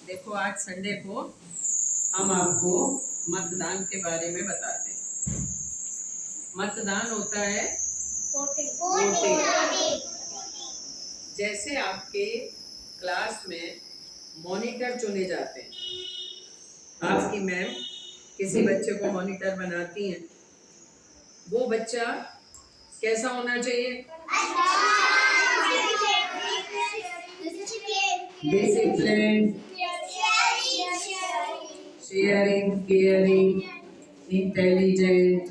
देखो आज संडे को हम आपको मतदान के बारे में बताते हैं। मतदान होता है वोटिंग। जैसे आपके क्लास में मॉनिटर चुने जाते हैं, आपकी मैम किसी बच्चे को मॉनिटर बनाती हैं, वो बच्चा कैसा होना चाहिए? डिसिप्लिन, शेयरिंग, केयरिंग, इंटेलिजेंट,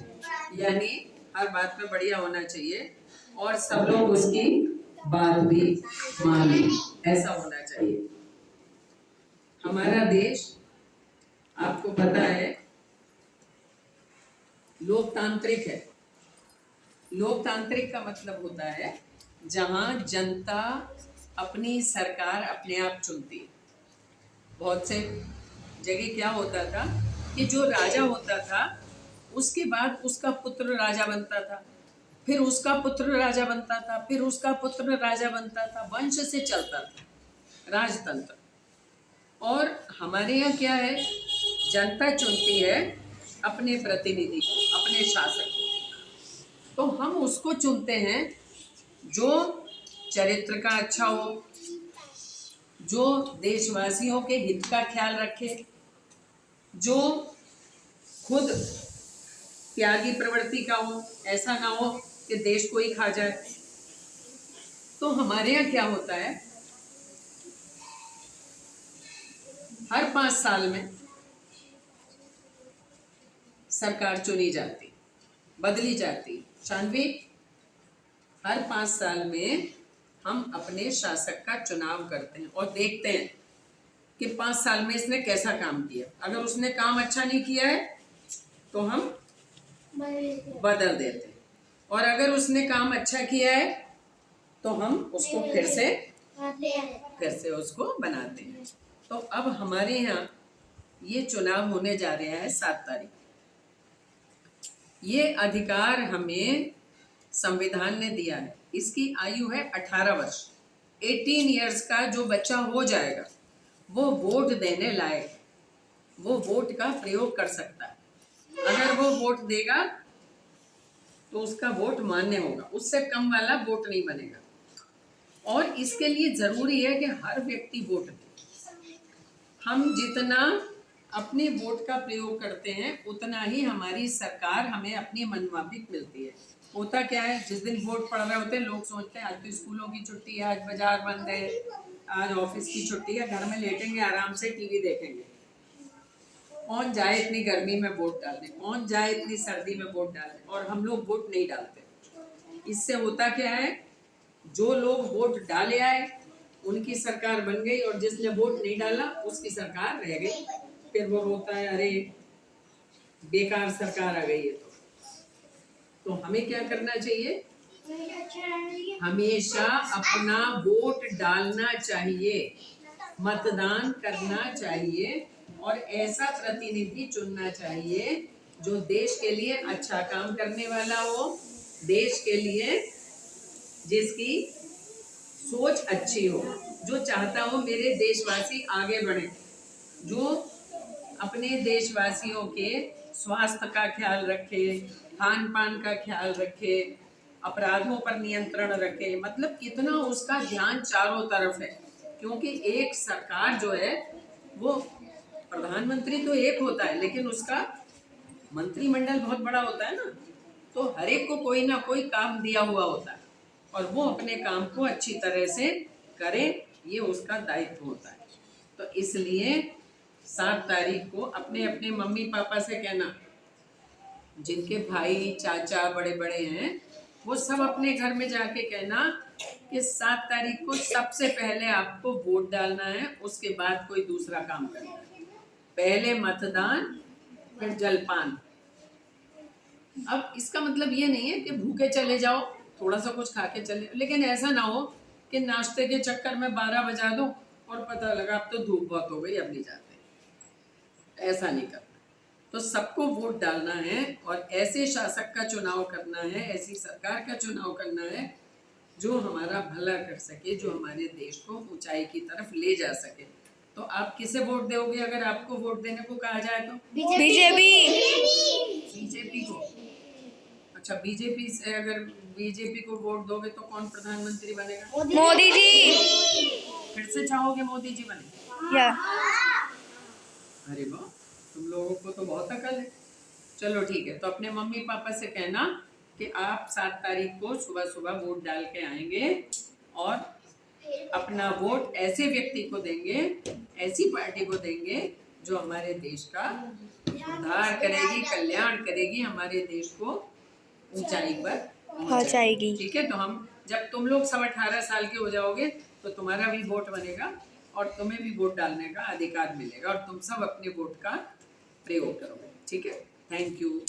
यानी हर बात में बढ़िया होना चाहिए और सब लोग उसकी बात भी माने, ऐसा होना चाहिए। हमारा देश आपको पता है लोकतांत्रिक है। लोकतांत्रिक का मतलब होता है जहां जनता अपनी सरकार अपने आप चुनती है। बहुत से जगह क्या होता था कि जो राजा होता था उसके बाद उसका पुत्र राजा बनता था, फिर उसका पुत्र राजा बनता था, फिर उसका पुत्र राजा बनता था, वंश से चलता था राजतंत्र। और हमारे यहाँ क्या है, जनता चुनती है अपने प्रतिनिधि को, अपने शासक को। तो हम उसको चुनते हैं जो चरित्र का अच्छा हो, जो देशवासियों के हित का ख्याल रखे, जो खुद त्यागी प्रवृत्ति का हो, ऐसा ना हो कि देश को ही खा जाए। तो हमारे यहाँ क्या होता है, हर 5 साल में सरकार चुनी जाती, बदली जाती। शानवी, हर 5 साल में हम अपने शासक का चुनाव करते हैं और देखते हैं कि 5 साल में इसने कैसा काम किया। अगर उसने काम अच्छा नहीं किया है तो हम बदल देते हैं, और अगर उसने काम अच्छा किया है तो हम उसको फिर से उसको बनाते हैं। तो अब हमारे यहाँ ये चुनाव होने जा रहा है 7 तारीख। ये अधिकार हमें संविधान ने दिया है। इसकी आयु है 18 वर्ष। 18 इयर्स का जो बच्चा हो जाएगा वो वोट देने लायक, वो वोट का प्रयोग कर सकता है। अगर वो वोट देगा तो उसका वोट मान्य होगा, उससे कम वाला वोट नहीं बनेगा। और इसके लिए जरूरी है कि हर व्यक्ति वोट दे। हम जितना अपने वोट का प्रयोग करते हैं उतना ही हमारी सरकार हमें अपनी मनमाफिक मिलती है। होता क्या है, जिस दिन वोट पड़ रहे होते हैं लोग सोचते हैं आज तो स्कूलों की छुट्टी है, आज बाजार बंद है, आज ऑफिस की छुट्टी है, घर में लेटेंगे आराम से टीवी देखेंगे। कौन जाए इतनी गर्मी में वोट डालने, कौन जाए इतनी सर्दी में वोट डालने, और हम लोग वोट नहीं डालते। इससे होता क्या है, जो लोग वोट डाले आए उनकी सरकार बन गई और जिसने वोट नहीं डाला उसकी सरकार रह गई। फिर वो रोता है अरे बेकार सरकार आ गई है। तो हमें क्या करना चाहिए, हमेशा अपना वोट डालना चाहिए, मतदान करना चाहिए और ऐसा प्रतिनिधि चुनना चाहिए जो देश के लिए अच्छा काम करने वाला हो, देश के लिए जिसकी सोच अच्छी हो, जो चाहता हो मेरे देशवासी आगे बढ़े, जो अपने देशवासियों के स्वास्थ्य का ख्याल रखे, खान पान का ख्याल रखे, अपराधों पर नियंत्रण रखे। मतलब कितना उसका ध्यान चारों तरफ है, क्योंकि एक सरकार जो है वो प्रधानमंत्री तो एक होता है लेकिन उसका मंत्रिमंडल बहुत बड़ा होता है ना। तो हर एक को कोई ना कोई काम दिया हुआ होता है और वो अपने काम को अच्छी तरह से करे, ये उसका दायित्व होता है। तो इसलिए 7 तारीख को अपने अपने मम्मी पापा से कहना, जिनके भाई चाचा बड़े बड़े हैं वो सब अपने घर में जाके कहना कि 7 तारीख को सबसे पहले आपको वोट डालना है, उसके बाद कोई दूसरा काम करना है। पहले मतदान फिर जलपान। अब इसका मतलब ये नहीं है कि भूखे चले जाओ, थोड़ा सा कुछ खा के चले, लेकिन ऐसा ना हो कि नाश्ते के चक्कर में 12 बजा दो और पता लगा अब तो धूप बहुत हो गई अब नहीं जाते। ऐसा नहीं करना। तो सबको वोट डालना है और ऐसे शासक का चुनाव करना है, ऐसी सरकार का चुनाव करना है जो हमारा भला कर सके, जो हमारे देश को ऊंचाई की तरफ ले जा सके। तो आप किसे वोट दोगे अगर आपको वोट देने को कहा जाए तो? बीजेपी को। अच्छा, बीजेपी से अगर बीजेपी को वोट दोगे तो कौन प्रधानमंत्री बनेगा? मोदी जी। फिर से चाहोगे मोदी जी बने? या अरे वाह, तुम लोगों को तो बहुत अकल है। चलो ठीक है, तो अपने मम्मी पापा से कहना कि आप 7 तारीख को सुबह सुबह वोट डाल के आएंगे और अपना वोट ऐसे व्यक्ति को देंगे, ऐसी पार्टी को देंगे जो हमारे देश का उद्धार करेगी, कल्याण करेगी, हमारे देश को ऊंचाई पर पहुंचाएगी। ठीक है, तो हम जब तुम लोग 18.5 साल के हो जाओगे तो तुम्हारा भी वोट बनेगा और तुम्हें भी वोट डालने का अधिकार मिलेगा और तुम सब अपने वोट का प्रयोग करोगे। ठीक है, थैंक यू।